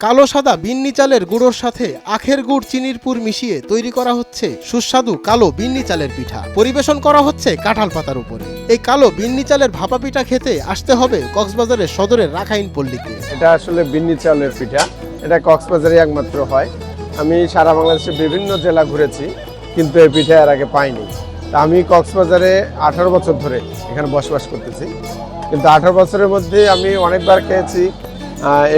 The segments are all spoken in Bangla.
কালো সাদা বিন্নি চালের গুঁড়োর সাথে আখের গুড় চিনির পুর মিশিয়ে তৈরি করা হচ্ছে সুস্বাদু কালো বিন্নি চালের পিঠা। পরিবেশন করা হচ্ছে কাঁঠাল পাতার উপরে। এই কালো বিন্নি চালের ভাপা পিঠা খেতে আসতে হবে কক্সবাজারের সদরের রাখাইন পল্লীতে। এটা আসলে বিন্নি চালের পিঠা, এটা কক্সবাজারে একমাত্র হয়। আমি সারা বাংলাদেশে বিভিন্ন জেলা ঘুরেছি, কিন্তু এই পিঠা এর আগে পাইনি। তা আমি কক্সবাজারে 18 বছর ধরে এখানে বসবাস করতেছি, কিন্তু 18 বছরের মধ্যে আমি অনেকবার খেয়েছি,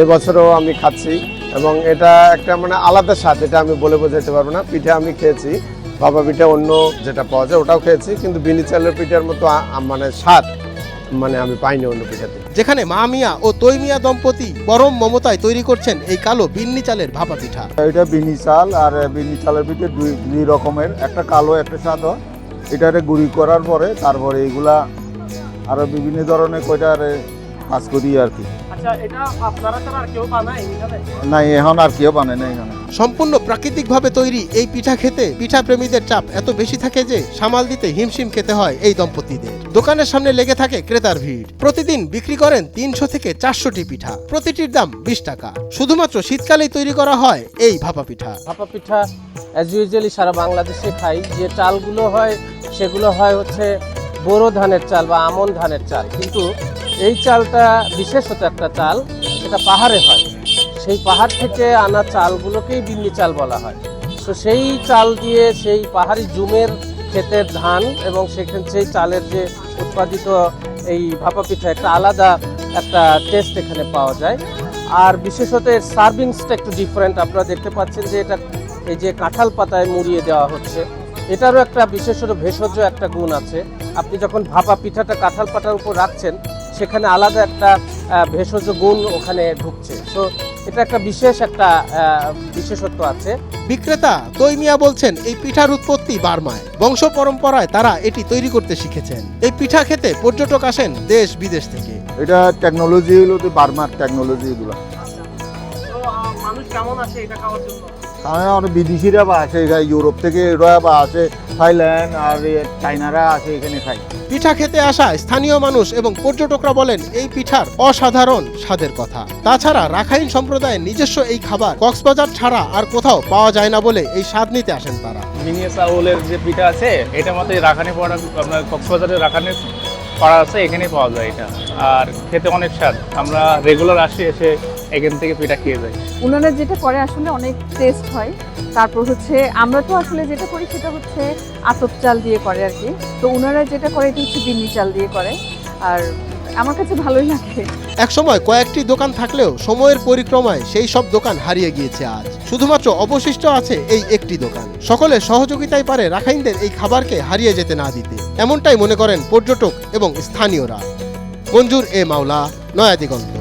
এবছরও আমি খাচ্ছি এবং এটা একটা মানে আলাদা স্বাদ, এটা আমি বলে বোঝাতে পারবো না। পিঠা আমি খেয়েছি, ভাপা পিঠা অন্য যেটা পাওয়া যায় ওটাও খেয়েছি, কিন্তু বিন্নি চালের পিঠার মতো মানে স্বাদ মানে আমি পাইনি অন্য পিঠাতে। যেখানে মা মিয়া ও তৈ মিয়া দম্পতি পরম মমতায় তৈরি করছেন এই কালো বিন্নি চালের ভাপা পিঠা। এটা বিন্নি চাল আর বিন্নি চালের পিঠে দুই রকমের, একটা কালো একটা সাদা। এটারে গুঁড়ি করার পরে তারপরে এগুলা আরো বিভিন্ন ধরনের কয়টারে কাজ করি আর কি। আচ্ছা, এটা আপনারা ছাড়া আর কেউ বানায় এখানে? না, এখন আর কেউ বানায় না এখানে। সম্পূর্ণ প্রাকৃতিকভাবে তৈরি এই পিঠা খেতে পিঠা প্রেমীদের চাপ এত বেশি থাকে যে সামাল দিতে হিমশিম খেতে হয় এই দম্পতিদের। দোকানের সামনে লেগে থাকে ক্রেতার ভিড়। প্রতিদিন বিক্রি করেন 300 থেকে 400টি পিঠা, প্রতিটির দাম 20 টাকা। শুধুমাত্র শীতকালেই তৈরি করা হয় এই ভাপা পিঠা। ভাপা পিঠা অ্যাজ ইউজুয়ালি সারা বাংলাদেশে খাই। যে চালগুলো হয় সেগুলো হয় হচ্ছে বোরো ধানের চাল বা আমন ধানের চাল, কিন্তু এই চালটা বিশেষত একটা চাল, সেটা পাহাড়ে হয়। সেই পাহাড় থেকে আনা চালগুলোকেই বিন্নি চাল বলা হয়। তো সেই চাল দিয়ে সেই পাহাড়ি জুমের ক্ষেতের ধান এবং সেই চালের যে উৎপাদিত এই ভাপা পিঠা, একটা আলাদা একটা টেস্ট এখানে পাওয়া যায়। আর বিশেষত এর সার্ভিংসটা একটু ডিফারেন্ট। আপনারা দেখতে পাচ্ছেন যে এটা এই যে কাঁঠাল পাতায় মুড়িয়ে দেওয়া হচ্ছে, এটারও একটা বিশেষত ভেষজ একটা গুণ আছে। আপনি যখন ভাপা পিঠাটা কাঁঠাল পাতার উপর রাখছেন, সেখানে আলাদা একটা ভেষজ গুণ ওখানে ঢুকছে। তো এটা একটা বিশেষত্ব আছে। বিক্রেতা তৈ মিয়া বলছেন এই পিঠার উৎপত্তি বার্মায়। বংশ পরম্পরায় তারা এটি তৈরি করতে শিখেছেন। এই পিঠা খেতে পর্যটক আসেন দেশ বিদেশ থেকে। এটা টেকনোলজি হলো তো বার্মার টেকনোলজি এগুলো। তো মানুষ কেমন আছে এটা খাওয়ার জন্য? কারণ বিদেশিরা বা আসে, ইউরোপ থেকে এরা বা আসে, থাইল্যান্ড আর চাইনারা আসে এখানে খায়। পিঠা খেতে আসা স্থানীয় মানুষ এবং পর্যটকরা বলেন এই পিঠার অসাধারণ স্বাদের কথা। তাছাড়া রাখাইন সম্প্রদায়ের নিজস্ব এই খাবার কক্সবাজার ছাড়া আর কোথাও পাওয়া যায় না বলে এই স্বাদ নিতে আসেন তারা। মিনিয়ে চাউলের যে পিঠা আছে, এটা মতো রাখানি পাড়া, আপনার কক্সবাজারের রাখানি পাড়া আছে, এখানেই পাওয়া যায় এটা। আর খেতে অনেক স্বাদ, আমরা রেগুলার আসি, এসে এখান থেকে পিঠা খেয়ে যাই। উনারা যেটা করে আসলে অনেক টেস্ট হয়। তারপর হচ্ছে আমরা তো আসলে যেটা করি সেটা হচ্ছে আতপ চাল দিয়ে করে আর কি। তো উনারা যেটা করে এটা হচ্ছে বিন্নি চাল দিয়ে করে, আর আমার কাছে ভালোই লাগে। একসময় কয়েকটি দোকান থাকলেও সময়ের পরিক্রমায় সেই সব দোকান হারিয়ে গিয়েছে। আজ শুধুমাত্র অবশিষ্ট আছে এই একটি দোকান। সকলের সহযোগিতাই পারে রাখাইনদের এই খাবারকে হারিয়ে যেতে না দিতে, এমনটাই মনে করেন পর্যটক এবং স্থানীয়রা। মঞ্জুর এ মাওলা, নয়া দিগন্ত।